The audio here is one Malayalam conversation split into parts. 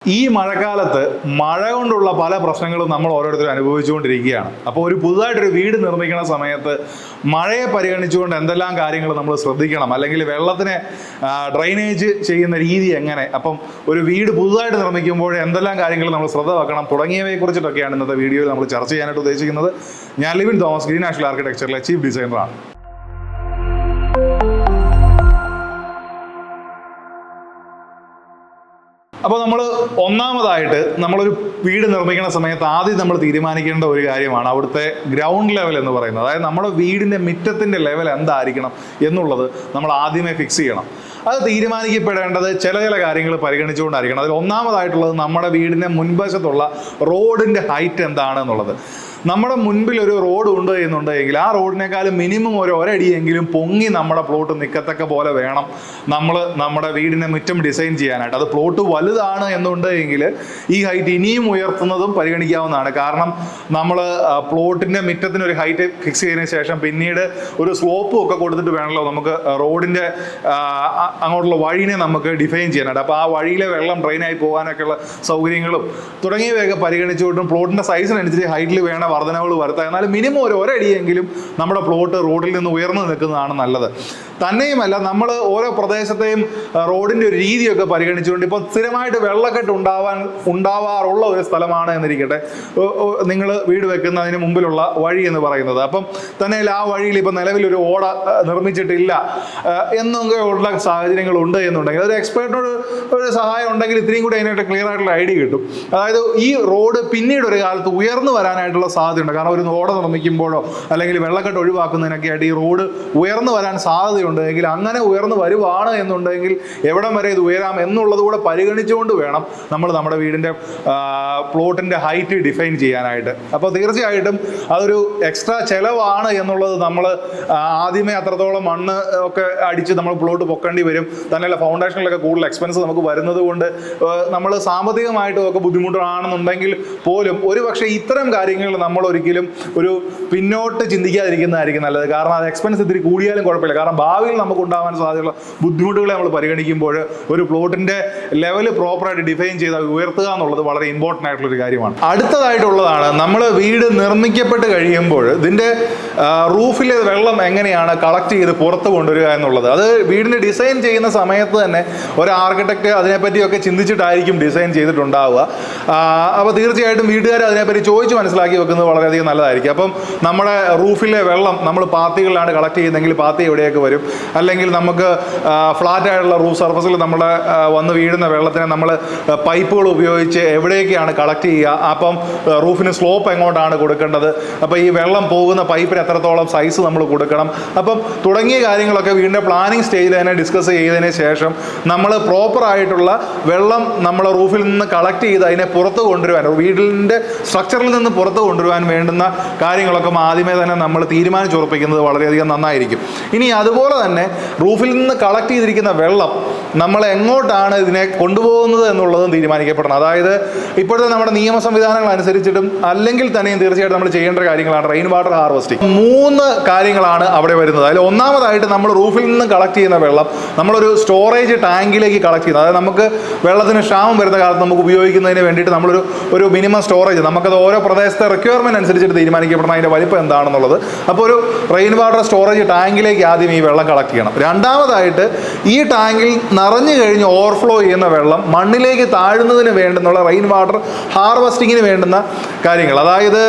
ഈ മഴക്കാലത്ത് മഴ കൊണ്ടുള്ള പല പ്രശ്നങ്ങളും നമ്മൾ ഓരോരുത്തരും അനുഭവിച്ചുകൊണ്ടിരിക്കുകയാണ്. അപ്പോൾ ഒരു പുതുതായിട്ടൊരു വീട് നിർമ്മിക്കുന്ന സമയത്ത് മഴയെ പരിഗണിച്ചുകൊണ്ട് എന്തെല്ലാം കാര്യങ്ങൾ നമ്മൾ ശ്രദ്ധിക്കണം, അല്ലെങ്കിൽ വെള്ളത്തിനെ ഡ്രൈനേജ് ചെയ്യുന്ന രീതി എങ്ങനെ, അപ്പം ഒരു വീട് പുതുതായിട്ട് നിർമ്മിക്കുമ്പോൾ എന്തെല്ലാം കാര്യങ്ങൾ നമ്മൾ ശ്രദ്ധ വെക്കണം തുടങ്ങിയവയെക്കുറിച്ചിട്ടൊക്കെയാണ് ഇന്നത്തെ വീഡിയോയിൽ നമ്മൾ ചർച്ച ചെയ്യാനായിട്ട് ഉദ്ദേശിക്കുന്നത്. ഞാൻ ലിവിൻ തോമസ്, ഗ്രീൻ നാഷണൽ ആർക്കിടെക്ചറിലെ ചീഫ് ഡിസൈനറാണ്. അപ്പോൾ നമ്മൾ ഒന്നാമതായിട്ട് നമ്മളൊരു വീട് നിർമ്മിക്കുന്ന സമയത്ത് ആദ്യം നമ്മൾ തീരുമാനിക്കേണ്ട ഒരു കാര്യമാണ് അവിടുത്തെ ഗ്രൗണ്ട് ലെവൽ എന്ന് പറയുന്നത്. അതായത് നമ്മുടെ വീടിൻ്റെ മുറ്റത്തിൻ്റെ ലെവൽ എന്തായിരിക്കണം എന്നുള്ളത് നമ്മൾ ആദ്യമേ ഫിക്സ് ചെയ്യണം. അത് തീരുമാനിക്കപ്പെടേണ്ടത് ചില കാര്യങ്ങൾ പരിഗണിച്ചുകൊണ്ടായിരിക്കണം. അതിൽ ഒന്നാമതായിട്ടുള്ളത് നമ്മുടെ വീടിൻ്റെ മുൻവശത്തുള്ള റോഡിൻ്റെ ഹൈറ്റ് എന്താണ് എന്നുള്ളത്. നമ്മുടെ മുൻപിൽ ഒരു റോഡ് ഉണ്ട് എന്നുണ്ടെങ്കിൽ ആ റോഡിനേക്കാളും മിനിമം ഒരടിയെങ്കിലും പൊങ്ങി നമ്മുടെ പ്ലോട്ട് നിൽക്കത്തക്ക പോലെ വേണം നമ്മൾ നമ്മുടെ വീടിൻ്റെ മുറ്റം ഡിസൈൻ ചെയ്യാനായിട്ട്. അത് പ്ലോട്ട് വലുതാണ് എന്നുണ്ടെങ്കിൽ ഈ ഹൈറ്റ് ഇനിയും ഉയർത്തുന്നതും പരിഗണിക്കാവുന്നതാണ്. കാരണം നമ്മൾ പ്ലോട്ടിൻ്റെ മുറ്റത്തിന് ഒരു ഹൈറ്റ് ഫിക്സ് ചെയ്തതിന് ശേഷം പിന്നീട് ഒരു സ്ലോപ്പും ഒക്കെ കൊടുത്തിട്ട് വേണമല്ലോ നമുക്ക് റോഡിൻ്റെ അങ്ങോട്ടുള്ള വഴിനെ നമുക്ക് ഡിഫൈൻ ചെയ്യാനായിട്ട്. അപ്പോൾ ആ വഴിയിലെ വെള്ളം ഡ്രെയിനായി പോകാനൊക്കെയുള്ള സൗകര്യങ്ങളും തുടങ്ങിയവയൊക്കെ പരിഗണിച്ചുകൊണ്ടും പ്ലോട്ടിൻ്റെ സൈസിനനുസരിച്ച് ഹൈറ്റിൽ വേണം വർധനകൾ വരുത്താം. എന്നാലും മിനിമം ഒരടിയെങ്കിലും നമ്മുടെ പ്ലോട്ട് റോഡിൽ നിന്ന് ഉയർന്നു നിൽക്കുന്നതാണ് നല്ലത്. തന്നെയുമല്ല, നമ്മൾ ഓരോ പ്രദേശത്തെയും റോഡിൻ്റെ ഒരു രീതിയൊക്കെ പരിഗണിച്ചുകൊണ്ട് ഇപ്പോൾ സ്ഥിരമായിട്ട് വെള്ളക്കെട്ട് ഉണ്ടാവാറുള്ള ഒരു സ്ഥലമാണ് എന്നിരിക്കട്ടെ നിങ്ങൾ വീട് വെക്കുന്നതിന് മുമ്പിലുള്ള വഴി എന്ന് പറയുന്നത്. അപ്പം തന്നെ ആ വഴിയിൽ ഇപ്പം നിലവിലൊരു ഓട നിർമ്മിച്ചിട്ടില്ല എന്നൊക്കെ ഉള്ള സാഹചര്യങ്ങളുണ്ട് എന്നുണ്ടെങ്കിൽ ഒരു എക്സ്പേർട്ടിനോട് ഒരു സഹായം ഉണ്ടെങ്കിൽ ഇത്രയും കൂടി അതിനായിട്ട് ക്ലിയർ ആയിട്ടുള്ള ഐഡിയ കിട്ടും. അതായത് ഈ റോഡ് പിന്നീട് ഒരു കാലത്ത് ഉയർന്നു വരാനായിട്ടുള്ള സാധ്യതയുണ്ട്. കാരണം ഒരു ഓട നിർമ്മിക്കുമ്പോഴോ അല്ലെങ്കിൽ വെള്ളക്കെട്ട് ഒഴിവാക്കുന്നതിനൊക്കെ ആയിട്ട് ഈ റോഡ് ഉയർന്നു വരാൻ സാധ്യതയുണ്ട്. എങ്കിൽ അങ്ങനെ ഉയർന്നു വരുവാണ് എന്നുണ്ടെങ്കിൽ എവിടം വരെ ഇത് ഉയരാം എന്നുള്ളത് കൂടെ പരിഗണിച്ചുകൊണ്ട് വേണം നമ്മൾ നമ്മുടെ വീടിൻ്റെ പ്ലോട്ടിൻ്റെ ഹൈറ്റ് ഡിഫൈൻ ചെയ്യാനായിട്ട്. അപ്പോൾ തീർച്ചയായിട്ടും അതൊരു എക്സ്ട്രാ ചിലവാണ് എന്നുള്ളത് നമ്മൾ ആദ്യമേ അത്രത്തോളം മണ്ണ് ഒക്കെ അടിച്ച് നമ്മൾ പ്ലോട്ട് പൊക്കേണ്ടി വരും. തന്നെയല്ല ഫൗണ്ടേഷനിലൊക്കെ കൂടുതൽ എക്സ്പെൻസ് നമുക്ക് വരുന്നത് കൊണ്ട് നമ്മൾ സാമ്പത്തികമായിട്ടും ഒക്കെ ബുദ്ധിമുട്ടാണെന്നുണ്ടെങ്കിൽ പോലും ഒരു പക്ഷേ ഇത്തരം കാര്യങ്ങൾ നമ്മൾ ഒരിക്കലും ഒരു പിന്നോട്ട് ചിന്തിക്കാതിരിക്കുന്നതായിരിക്കും നല്ലത്. കാരണം അത് എക്സ്പെൻസ് ഇത്തിരി കൂടിയാലും കുഴപ്പമില്ല. കാരണം ഭാവിയിൽ നമുക്ക് ഉണ്ടാകാൻ സാധ്യതയുള്ള ബുദ്ധിമുട്ടുകളെ നമ്മൾ പരിഗണിക്കുമ്പോൾ ഒരു പ്ലോട്ടിൻ്റെ ലെവല് പ്രോപ്പറായിട്ട് ഡിഫൈൻ ചെയ്ത് ഉയർത്തുക എന്നുള്ളത് വളരെ ഇമ്പോർട്ടൻ്റ് ആയിട്ടുള്ളൊരു കാര്യമാണ്. അടുത്തതായിട്ടുള്ളതാണ് നമ്മൾ വീട് നിർമ്മിക്കപ്പെട്ട് കഴിയുമ്പോൾ ഇതിൻ്റെ റൂഫിലെ വെള്ളം എങ്ങനെയാണ് കളക്ട് ചെയ്ത് പുറത്ത് കൊണ്ടുവരിക എന്നുള്ളത്. അത് വീടിൻ്റെ ഡിസൈൻ ചെയ്യുന്ന സമയത്ത് തന്നെ ഒരു ആർക്കിടെക്ട് അതിനെപ്പറ്റിയൊക്കെ ചിന്തിച്ചിട്ടായിരിക്കും ഡിസൈൻ ചെയ്തിട്ടുണ്ടാവുക. അപ്പോൾ തീർച്ചയായിട്ടും വീട്ടുകാർ അതിനെപ്പറ്റി ചോദിച്ച് മനസ്സിലാക്കി വെക്കുന്നത് വളരെയധികം നല്ലതായിരിക്കും. അപ്പം നമ്മുടെ റൂഫിലെ വെള്ളം നമ്മൾ പാത്തികളിലാണ് കളക്ട് ചെയ്യുന്നതെങ്കിൽ പാത്തി എവിടെയൊക്കെ വരും, അല്ലെങ്കിൽ നമുക്ക് ഫ്ലാറ്റ് ആയിട്ടുള്ള റൂഫ് സർഫസിൽ നമ്മുടെ വന്ന് വീഴുന്ന വെള്ളത്തിനെ നമ്മൾ പൈപ്പുകൾ ഉപയോഗിച്ച് എവിടെയൊക്കെയാണ് കളക്ട് ചെയ്യുക, അപ്പം റൂഫിന് സ്ലോപ്പ് എങ്ങോട്ടാണ് കൊടുക്കേണ്ടത്, അപ്പോൾ ഈ വെള്ളം പോകുന്ന പൈപ്പിന് എത്രത്തോളം സൈസ് നമ്മൾ കൊടുക്കണം, അപ്പം തുടങ്ങിയ കാര്യങ്ങളൊക്കെ വീടിൻ്റെ പ്ലാനിങ് സ്റ്റേജിൽ തന്നെ ഡിസ്കസ് ചെയ്തതിന് ശേഷം നമ്മൾ പ്രോപ്പറായിട്ടുള്ള വെള്ളം നമ്മൾ റൂഫിൽ നിന്ന് കളക്ട് ചെയ്ത് അതിനെ പുറത്ത് കൊണ്ടുവരുവാൻ, വീടിൻ്റെ സ്ട്രക്ചറിൽ നിന്ന് പുറത്ത് കൊണ്ടുവരുവാൻ വേണ്ടുന്ന കാര്യങ്ങളൊക്കെ ആദ്യമേ തന്നെ നമ്മൾ തീരുമാനിച്ചുറപ്പിക്കുന്നത് വളരെയധികം നന്നായിരിക്കും. ഇനി അതുപോലെ തന്നെ റൂഫിൽ നിന്ന് കളക്ട് ചെയ്തിരിക്കുന്ന വെള്ളം നമ്മൾ എങ്ങോട്ടാണ് ഇതിനെ കൊണ്ടുപോകുന്നത് എന്നുള്ളതും തീരുമാനിക്കപ്പെടണം. അതായത് ഇപ്പോഴത്തെ നമ്മുടെ നിയമ സംവിധാനങ്ങൾ അനുസരിച്ചിട്ടും അല്ലെങ്കിൽ തന്നെയും തീർച്ചയായിട്ടും നമ്മൾ ചെയ്യേണ്ട കാര്യങ്ങളാണ് റെയിൻ വാട്ടർ ഹാർവെസ്റ്റിംഗ്. 3 കാര്യങ്ങളാണ് അവിടെ വരുന്നത്. അതിൽ ഒന്നാമതായിട്ട് നമ്മൾ റൂഫിൽ നിന്ന് കളക്ട് ചെയ്യുന്ന വെള്ളം നമ്മളൊരു സ്റ്റോറേജ് ടാങ്കിലേക്ക് കളക്ട് ചെയ്യുന്നത്. അതായത് നമുക്ക് വെള്ളത്തിന് ക്ഷാമം വരുന്ന കാലത്ത് നമുക്ക് ഉപയോഗിക്കുന്നതിന് വേണ്ടിയിട്ട് നമ്മളൊരു മിനിമം സ്റ്റോറേജ്, നമുക്കത് ഓരോ പ്രദേശത്തെ റിക്വയർമെൻറ്റ് അനുസരിച്ചിട്ട് തീരുമാനിക്കപ്പെടണം അതിൻ്റെ വലിപ്പം എന്താണെന്നുള്ളത്. അപ്പോൾ ഒരു റെയിൻ വാട്ടർ സ്റ്റോറേജ് ടാങ്കിലേക്ക് ആദ്യം ഈ വെള്ളം കളക്ട് ചെയ്യണം. രണ്ടാമതായിട്ട് ഈ ടാങ്കിൽ നിറഞ്ഞു കഴിഞ്ഞ് ഓവർഫ്ലോ ചെയ്യുന്ന വെള്ളം മണ്ണിലേക്ക് താഴുന്നതിന് വേണ്ടുന്നുള്ള റെയിൻ വാട്ടർ ഹാർവെസ്റ്റിങ്ങിന് വേണ്ടുന്ന കാര്യങ്ങൾ. അതായത്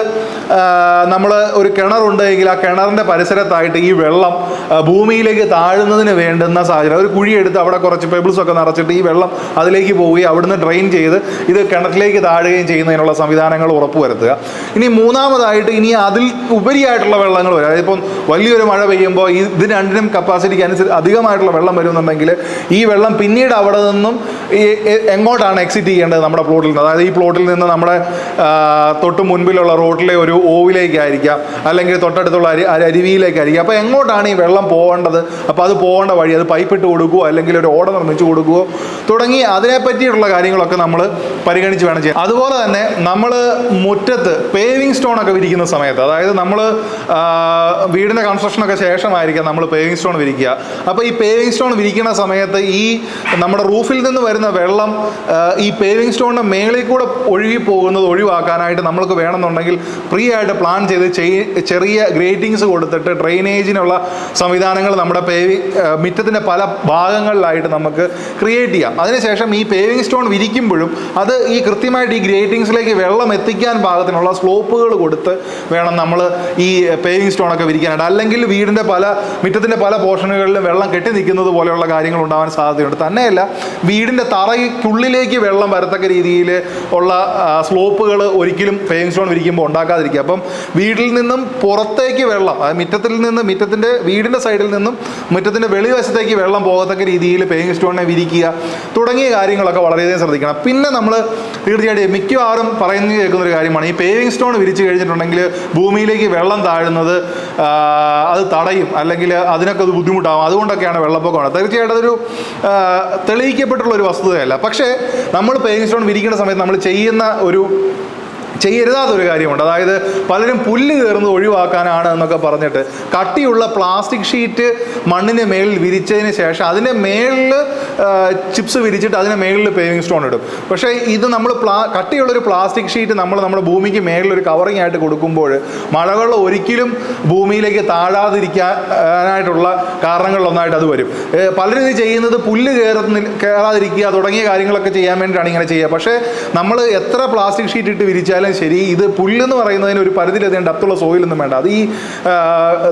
നമ്മൾ ഒരു കിണറുണ്ടെങ്കിൽ ആ കിണറിൻ്റെ പരിസരത്തായിട്ട് ഈ വെള്ളം ഭൂമിയിലേക്ക് താഴുന്നതിന് വേണ്ടുന്ന സാഹചര്യം, ഒരു കുഴിയെടുത്ത് അവിടെ കുറച്ച് പെബിൾസ് ഒക്കെ നിറച്ചിട്ട് ഈ വെള്ളം അതിലേക്ക് പോവുകയും അവിടുന്ന് ഡ്രെയിൻ ചെയ്ത് ഇത് കിണറ്റിലേക്ക് താഴുകയും ചെയ്യുന്നതിനുള്ള സംവിധാനങ്ങൾ ഉറപ്പുവരുത്തുക. ഇനി മൂന്നാമതായിട്ട് ഇനി അതിൽ ഉപരിയായിട്ടുള്ള വെള്ളങ്ങൾ വരും. അതായത് ഇപ്പം വലിയൊരു മഴ പെയ്യുമ്പോൾ ഇത് രണ്ടിനും കപ്പാസിറ്റിക്ക് അനുസരിച്ച് അധികമായിട്ടുള്ള വെള്ളം വരുന്നുണ്ടെങ്കിൽ ഈ വെള്ളം പിന്നീട് അവിടെ നിന്നും എങ്ങോട്ടാണ് എക്സിറ്റ് ചെയ്യേണ്ടത് നമ്മുടെ പ്ലോട്ടിൽ നിന്ന്. അതായത് ഈ പ്ലോട്ടിൽ നിന്ന് നമ്മുടെ തൊട്ട് മുൻപിലുള്ള റോഡിലെ ഒരു ഓവിലേക്കായിരിക്കാം, അല്ലെങ്കിൽ തൊട്ടടുത്തുള്ള അരുവിയിലേക്കായിരിക്കും. അപ്പോൾ എങ്ങോട്ടാണ് ഈ വെള്ളം പോകേണ്ടത്, അപ്പോൾ അത് പോകേണ്ട വഴി അത് പൈപ്പിട്ട് കൊടുക്കുകയോ അല്ലെങ്കിൽ ഒരു ഓട നിർമ്മിച്ച് കൊടുക്കുകയോ തുടങ്ങി അതിനെപ്പറ്റിയിട്ടുള്ള കാര്യങ്ങളൊക്കെ നമ്മൾ പരിഗണിച്ച് വേണം ചെയ്യാൻ. അതുപോലെ തന്നെ നമ്മൾ മുറ്റത്ത് പേവിങ് സ്റ്റോൺ ഒക്കെ വിരിക്കുന്ന സമയത്ത്, അതായത് നമ്മൾ വീടിൻ്റെ കൺസ്ട്രക്ഷനൊക്കെ ശേഷമായിരിക്കാം നമ്മൾ പേവിങ് സ്റ്റോൺ വിരിക്കുക. അപ്പോൾ ഈ പേവിങ് സ്റ്റോൺ വിരിക്കുന്ന സമയത്ത് ഈ നമ്മുടെ റൂഫിൽ നിന്ന് വരുന്ന വെള്ളം ഈ പേവിംഗ് സ്റ്റോണിൻ്റെ മേളിൽ കൂടെ ഒഴുകി പോകുന്നത് ഒഴിവാക്കാനായിട്ട് നമ്മൾക്ക് വേണമെന്നുണ്ടെങ്കിൽ ഫ്രീ ആയിട്ട് പ്ലാൻ ചെയ്ത് ചെറിയ ഗ്രേറ്റിങ്സ് കൊടുത്തിട്ട് ഡ്രെയിനേജിനുള്ള സംവിധാനങ്ങൾ നമ്മുടെ മുറ്റത്തിൻ്റെ പല ഭാഗങ്ങളിലായിട്ട് നമുക്ക് ക്രിയേറ്റ് ചെയ്യാം. അതിനുശേഷം ഈ പേവിംഗ് സ്റ്റോൺ വിരിക്കുമ്പോഴും അത് ഈ കൃത്യമായിട്ട് ഈ ഗ്രേറ്റിങ്സിലേക്ക് വെള്ളം എത്തിക്കാൻ പാകത്തിനുള്ള സ്ലോപ്പുകൾ കൊടുത്ത് വേണം നമ്മൾ ഈ പേവിംഗ് സ്റ്റോണൊക്കെ വിരിക്കാനായിട്ട്. അല്ലെങ്കിൽ വീടിൻ്റെ മുറ്റത്തിൻ്റെ പല പോർഷനുകളിലും വെള്ളം കെട്ടി നിൽക്കുന്നത് പോലെയുള്ള കാര്യങ്ങൾ ഉണ്ടാവാൻ സാധ്യതയുണ്ട്. തന്നെയല്ല, വീടിൻ്റെ തറയ്ക്കുള്ളിലേക്ക് വെള്ളം വരത്തക്ക രീതിയിൽ ഉള്ള സ്ലോപ്പുകൾ ഒരിക്കലും പേവിംഗ് സ്റ്റോൺ വിരിക്കുമ്പോൾ ഉണ്ടാക്കാതിരിക്കുക. അപ്പം വീട്ടിൽ നിന്നും പുറത്തേക്ക് വെള്ളം, മുറ്റത്തിൻ്റെ വീടിൻ്റെ സൈഡിൽ നിന്നും മുറ്റത്തിൻ്റെ വെളിവശത്തേക്ക് വെള്ളം പോകത്തക്ക രീതിയിൽ പേവിംഗ് സ്റ്റോണിനെ വിരിക്കുക തുടങ്ങിയ കാര്യങ്ങളൊക്കെ വളരെയധികം ശ്രദ്ധിക്കണം. പിന്നെ നമ്മൾ തീർച്ചയായിട്ടും മിക്കവാറും പറഞ്ഞു കേൾക്കുന്നൊരു കാര്യമാണ്, ഈ പേവിംഗ് സ്റ്റോൺ വിരിച്ച് കഴിഞ്ഞിട്ടുണ്ടെങ്കിൽ ഭൂമിയിലേക്ക് വെള്ളം താഴുന്നത് അത് തടയും, അല്ലെങ്കിൽ അതിനൊക്കെ അത് ബുദ്ധിമുട്ടാകും, അതുകൊണ്ടൊക്കെയാണ് വെള്ളപ്പൊക്കമാണ്. തീർച്ചയായിട്ടും അതൊരു തെളിയിക്കപ്പെട്ടുള്ള ഒരു വസ്തുതയല്ല. പക്ഷേ നമ്മൾ പേവിംഗ് സ്റ്റോൺ വിരിക്കുന്ന സമയത്ത് നമ്മൾ ചെയ്യരുതാത്തൊരു കാര്യമുണ്ട്. അതായത് പലരും പുല്ല് കയറുന്നത് ഒഴിവാക്കാനാണ് എന്നൊക്കെ പറഞ്ഞിട്ട് കട്ടിയുള്ള പ്ലാസ്റ്റിക് ഷീറ്റ് മണ്ണിന് മേളിൽ വിരിച്ചതിന് ശേഷം അതിൻ്റെ മേളിൽ ചിപ്സ് വിരിച്ചിട്ട് അതിന് മേളിൽ പേവിംഗ് സ്റ്റോൺ ഇടും. പക്ഷേ ഇത് നമ്മൾ കട്ടിയുള്ളൊരു പ്ലാസ്റ്റിക് ഷീറ്റ് നമ്മുടെ ഭൂമിക്ക് മേളിലൊരു കവറിങ് ആയിട്ട് കൊടുക്കുമ്പോൾ മഴവെള്ളം ഒരിക്കലും ഭൂമിയിലേക്ക് താഴാതിരിക്കാനായിട്ടുള്ള കാരണങ്ങളിലൊന്നായിട്ട് അത് വരും. പലരും ഇത് ചെയ്യുന്നത് പുല്ല് കയറാതിരിക്കുക തുടങ്ങിയ കാര്യങ്ങളൊക്കെ ചെയ്യാൻ വേണ്ടിയിട്ടാണ് ഇങ്ങനെ ചെയ്യുക. പക്ഷേ നമ്മൾ എത്ര പ്ലാസ്റ്റിക് ഷീറ്റ് ഇട്ട് വിരിച്ചാലും ശരി, ഇത് പുല്ലെന്ന് പറയുന്നതിന് ഒരു പരിധിയിലധികം ഡെപ്തുള്ള സോയിലൊന്നും വേണ്ട. അത് ഈ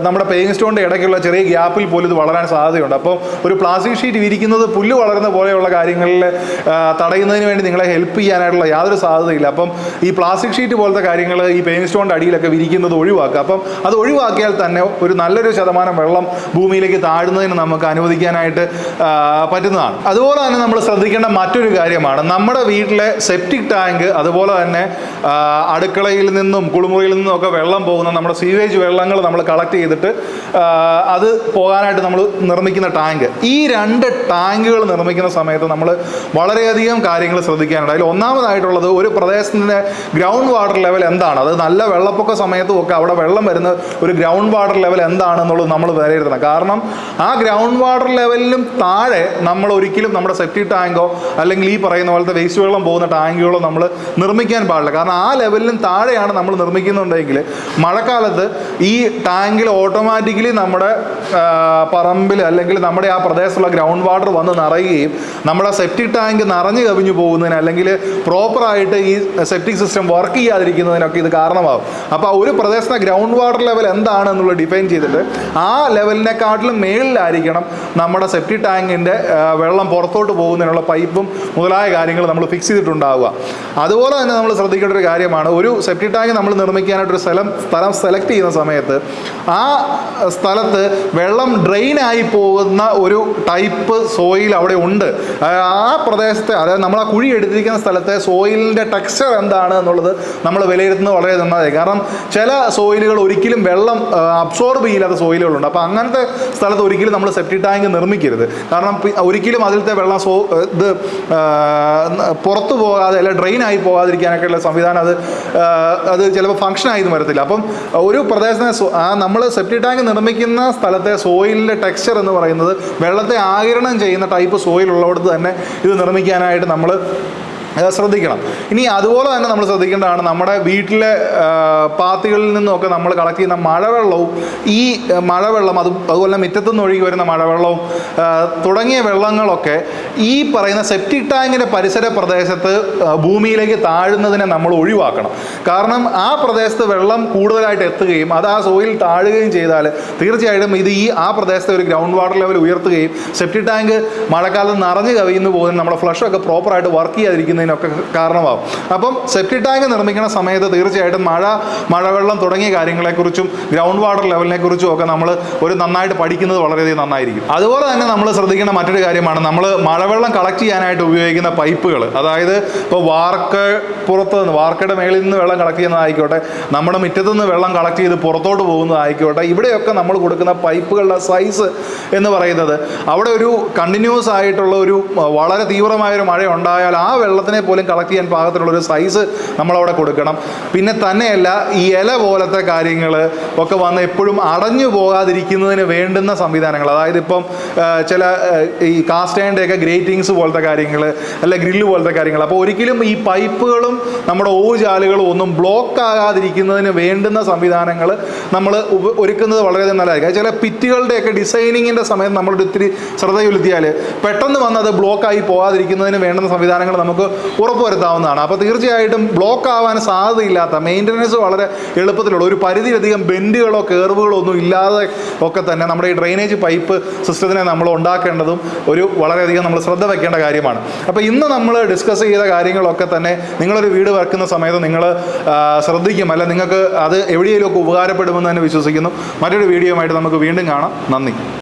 നമ്മുടെ പേവിംഗ് സ്റ്റോണിൻ്റെ ഇടയ്ക്കുള്ള ചെറിയ ഗ്യാപ്പിൽ പോലും ഇത് വളരാൻ സാധ്യതയുണ്ട്. അപ്പോൾ ഒരു പ്ലാസ്റ്റിക് ഷീറ്റ് വിരിക്കുന്നത് പുല്ല് വളരുന്ന പോലെയുള്ള കാര്യങ്ങളിൽ തടയുന്നതിന് വേണ്ടി നിങ്ങളെ ഹെൽപ്പ് ചെയ്യാനായിട്ടുള്ള യാതൊരു സാധ്യതയില്ല. അപ്പം ഈ പ്ലാസ്റ്റിക് ഷീറ്റ് പോലത്തെ കാര്യങ്ങൾ ഈ പേവിംഗ് സ്റ്റോണിൻ്റെ അടിയിലൊക്കെ വിരിക്കുന്നത് ഒഴിവാക്കുക. അപ്പം അത് ഒഴിവാക്കിയാൽ തന്നെ ഒരു നല്ലൊരു ശതമാനം വെള്ളം ഭൂമിയിലേക്ക് താഴുന്നതിന് നമുക്ക് അനുവദിക്കാനായിട്ട് പറ്റുന്നതാണ്. അതുപോലെ തന്നെ നമ്മൾ ശ്രദ്ധിക്കേണ്ട മറ്റൊരു കാര്യമാണ്, നമ്മുടെ വീട്ടിലെ സെപ്റ്റിക് ടാങ്ക്, അതുപോലെ തന്നെ അടുക്കളയിൽ നിന്നും കുളിമുറിയിൽ നിന്നും ഒക്കെ വെള്ളം പോകുന്ന നമ്മുടെ സീവേജ് വെള്ളങ്ങൾ നമ്മൾ കളക്ട് ചെയ്തിട്ട് അത് പോകാനായിട്ട് നമ്മൾ നിർമ്മിക്കുന്ന ടാങ്ക്. ഈ 2 ടാങ്കുകൾ നിർമ്മിക്കുന്ന സമയത്ത് നമ്മൾ വളരെയധികം കാര്യങ്ങൾ ശ്രദ്ധിക്കാനുണ്ട്. അതിൽ ഒന്നാമതായിട്ടുള്ളത്, ഒരു പ്രദേശത്തിൻ്റെ ഗ്രൗണ്ട് വാട്ടർ ലെവൽ എന്താണ്, അത് നല്ല വെള്ളപ്പൊക്ക സമയത്തും ഒക്കെ അവിടെ വെള്ളം വരുന്ന ഒരു ഗ്രൗണ്ട് വാട്ടർ ലെവൽ എന്താണെന്നുള്ളത് നമ്മൾ വിലയിരുത്തണം. കാരണം ആ ഗ്രൗണ്ട് വാട്ടർ ലെവലിനും താഴെ നമ്മൾ ഒരിക്കലും നമ്മുടെ സെപ്റ്റിക് ടാങ്കോ അല്ലെങ്കിൽ ഈ പറയുന്ന പോലത്തെ വേസ്റ്റ് വെള്ളം പോകുന്ന ടാങ്കുകളോ നമ്മൾ നിർമ്മിക്കാൻ പാടില്ല. കാരണം ആ ലെവലിനും താഴെയാണ് നമ്മൾ നിർമ്മിക്കുന്നുണ്ടെങ്കിൽ മഴക്കാലത്ത് ഈ ടാങ്കിൽ ഓട്ടോമാറ്റിക്കലി നമ്മുടെ പറമ്പിൽ അല്ലെങ്കിൽ നമ്മുടെ ആ പ്രദേശത്തുള്ള ഗ്രൗണ്ട് വാട്ടർ വന്ന് നിറയുകയും നമ്മുടെ സെപ്റ്റിക് ടാങ്ക് നിറഞ്ഞു കവിഞ്ഞു പോകുന്നതിന് അല്ലെങ്കിൽ പ്രോപ്പറായിട്ട് ഈ സെപ്റ്റിക് സിസ്റ്റം വർക്ക് ചെയ്യാതിരിക്കുന്നതിനൊക്കെ ഇത് കാരണമാകും. അപ്പോൾ ഒരു പ്രദേശത്തെ ഗ്രൗണ്ട് വാട്ടർ ലെവൽ എന്താണ് എന്നുള്ളത് ഡിഫൈൻ ചെയ്തിട്ട് ആ ലെവലിനെക്കാട്ടിലും മേളിലായിരിക്കണം നമ്മുടെ സെപ്റ്റിക് ടാങ്കിൻ്റെ വെള്ളം പുറത്തോട്ട് പോകുന്നതിനുള്ള പൈപ്പും മുതലായ കാര്യങ്ങൾ നമ്മൾ ഫിക്സ് ചെയ്തിട്ടുണ്ടാവുക. അതുപോലെ തന്നെ നമ്മൾ ശ്രദ്ധിക്കേണ്ട ഒരു കാര്യമാണ്, ഒരു സെപ്റ്റിക് ടാങ്ക് നമ്മൾ നിർമ്മിക്കാനായിട്ടൊരു സ്ഥലം സെലക്ട് ചെയ്യുന്ന സമയത്ത് ആ സ്ഥലത്ത് വെള്ളം ഡ്രെയിനായി പോകുന്ന ഒരു ടൈപ്പ് സോയിൽ അവിടെ ഉണ്ട്. ആ പ്രദേശത്തെ, അതായത് നമ്മൾ ആ കുഴി എടുത്തിരിക്കുന്ന സ്ഥലത്തെ സോയിലിൻ്റെ ടെക്സ്ചർ എന്താണ് എന്നുള്ളത് നമ്മൾ വിലയിരുത്തുന്നത് വളരെ നന്നായി. കാരണം ചില സോയിലുകൾ ഒരിക്കലും വെള്ളം അബ്സോർബ് ചെയ്യില്ലാത്ത സോയിലുകളുണ്ട്. അപ്പോൾ അങ്ങനത്തെ സ്ഥലത്ത് ഒരിക്കലും നമ്മൾ സെപ്റ്റിക് ടാങ്ക് നിർമ്മിക്കരുത്. കാരണം ഒരിക്കലും അതിലത്തെ വെള്ളം പുറത്തു പോകാതെ അല്ല ഡ്രെയിനായി പോകാതിരിക്കാനൊക്കെയുള്ള സംവിധാനം അത് ചിലപ്പോൾ ഫങ്ഷൻ ആയി വരത്തില്ല. അപ്പം ഒരു പ്രദേശത്തെ നമ്മൾ സെപ്റ്റിക് ടാങ്ക് നിർമ്മിക്കുന്ന സ്ഥലത്തെ സോയിലിൻ്റെ ടെക്സ്ചർ എന്ന് പറയുന്നത് വെള്ളത്തെ ആഗിരണം ചെയ്യുന്ന ടൈപ്പ് സോയിൽ ഉള്ളിടത്ത് തന്നെ ഇത് നിർമ്മിക്കാനായിട്ട് നമ്മൾ ശ്രദ്ധിക്കണം. ഇനി അതുപോലെ തന്നെ നമ്മൾ ശ്രദ്ധിക്കേണ്ടതാണ്, നമ്മുടെ വീട്ടിലെ പാത്തികളിൽ നിന്നൊക്കെ നമ്മൾ കളക്ട് ചെയ്യുന്ന മഴവെള്ളവും ഈ മഴവെള്ളം അതുപോലെ മുറ്റത്തുനിന്ന് ഒഴുകി വരുന്ന മഴവെള്ളവും തുടങ്ങിയ വെള്ളങ്ങളൊക്കെ ഈ പറയുന്ന സെപ്റ്റിക് ടാങ്കിൻ്റെ പരിസര പ്രദേശത്ത് ഭൂമിയിലേക്ക് താഴുന്നതിനെ നമ്മൾ ഒഴിവാക്കണം. കാരണം ആ പ്രദേശത്ത് വെള്ളം കൂടുതലായിട്ട് എത്തുകയും അത് ആ സോയിൽ താഴുകയും ചെയ്താൽ തീർച്ചയായിട്ടും ഇത് ആ പ്രദേശത്തെ ഒരു ഗ്രൗണ്ട് വാട്ടർ ലെവൽ ഉയർത്തുകയും സെപ്റ്റിക് ടാങ്ക് മഴക്കാലത്ത് നിറഞ്ഞു കവിയുന്നു പോകുന്നതിന് നമ്മുടെ ഫ്ലഷൊക്കെ പ്രോപ്പറായിട്ട് വർക്ക് ചെയ്യാതിരിക്കുന്നതിന് ഒക്കെ കാരണമാകും. അപ്പം സെപ്റ്റിക് ടാങ്ക് നിർമ്മിക്കുന്ന സമയത്ത് തീർച്ചയായിട്ടും മഴവെള്ളം തുടങ്ങിയ കാര്യങ്ങളെക്കുറിച്ചും ഗ്രൗണ്ട് വാട്ടർ ലെവലിനെ കുറിച്ചും ഒക്കെ നമ്മൾ നന്നായിട്ട് പഠിക്കുന്നത് വളരെയധികം നന്നായിരിക്കും. അതുപോലെ തന്നെ നമ്മൾ ശ്രദ്ധിക്കേണ്ട മറ്റൊരു കാര്യമാണ്, നമ്മൾ മഴവെള്ളം കളക്ട് ചെയ്യാനായിട്ട് ഉപയോഗിക്കുന്ന പൈപ്പുകൾ. അതായത് ഇപ്പോൾ വാർക്കയുടെ മേളിൽ നിന്ന് വെള്ളം കളക്ട് ചെയ്യുന്നതായിക്കോട്ടെ, നമ്മുടെ മുറ്റത്തു നിന്ന് വെള്ളം കളക്ട് ചെയ്ത് പുറത്തോട്ട് പോകുന്നതായിക്കോട്ടെ, ഇവിടെയൊക്കെ നമ്മൾ കൊടുക്കുന്ന പൈപ്പുകളുടെ സൈസ് എന്ന് പറയുന്നത് അവിടെ ഒരു കണ്ടിന്യൂസ് ആയിട്ടുള്ള ഒരു വളരെ തീവ്രമായൊരു മഴ ഉണ്ടായാൽ ആ വെള്ളത്തിനെ പോകുന്നതിൽ പോലും കളക്ട് ചെയ്യാൻ പാകത്തിലുള്ളൊരു സൈസ് നമ്മളവിടെ കൊടുക്കണം. പിന്നെ തന്നെയല്ല ഈ ഇല പോലത്തെ കാര്യങ്ങൾ ഒക്കെ വന്ന് എപ്പോഴും അടഞ്ഞു പോകാതിരിക്കുന്നതിന് വേണ്ടുന്ന സംവിധാനങ്ങൾ, അതായത് ഇപ്പം ചില ഈ കാസ്റ്റ് അയണിൻ്റെയൊക്കെ ഗ്രേറ്റിങ്സ് പോലത്തെ കാര്യങ്ങൾ, അല്ല ഗ്രില്ല് പോലത്തെ കാര്യങ്ങൾ. അപ്പോൾ ഒരിക്കലും ഈ പൈപ്പുകളും നമ്മുടെ ഓവുചാലുകളും ഒന്നും ബ്ലോക്ക് ആകാതിരിക്കുന്നതിന് വേണ്ടുന്ന സംവിധാനങ്ങൾ നമ്മൾ ഒരുക്കുന്നത് വളരെയധികം നല്ലതായിരിക്കും. ചില പിറ്റുകളുടെയൊക്കെ ഡിസൈനിങ്ങിൻ്റെ സമയത്ത് നമ്മളൊരു ഒത്തിരി ശ്രദ്ധ ചെലുത്തിയാൽ പെട്ടെന്ന് വന്ന് അത് ബ്ലോക്കായി പോകാതിരിക്കുന്നതിന് വേണ്ടുന്ന സംവിധാനങ്ങൾ നമുക്ക് ഉറപ്പുവരുത്താവുന്നതാണ്. അപ്പോൾ തീർച്ചയായിട്ടും ബ്ലോക്ക് ആവാൻ സാധ്യതയില്ലാത്ത, മെയിൻ്റനൻസ് വളരെ എളുപ്പത്തിലുള്ള, ഒരു പരിധിയിലധികം ബെൻഡുകളോ കർവുകളോ ഒന്നും ഇല്ലാതെ ഒക്കെ തന്നെ നമ്മുടെ ഈ ഡ്രെയിനേജ് പൈപ്പ് സിസ്റ്റത്തിനെ നമ്മൾ ഉണ്ടാക്കേണ്ടതും വളരെയധികം നമ്മൾ ശ്രദ്ധ വയ്ക്കേണ്ട കാര്യമാണ്. അപ്പോൾ ഇന്ന് നമ്മൾ ഡിസ്കസ് ചെയ്ത കാര്യങ്ങളൊക്കെ തന്നെ നിങ്ങളൊരു വീട് വെക്കുന്ന സമയത്ത് നിങ്ങൾ ശ്രദ്ധിക്കും, അല്ല നിങ്ങൾക്ക് അത് എവിടെയെങ്കിലുമൊക്കെ ഉപകാരപ്പെടുമെന്ന് തന്നെ വിശ്വസിക്കുന്നു. മറ്റൊരു വീഡിയോയുമായിട്ട് നമുക്ക് വീണ്ടും കാണാം. നന്ദി.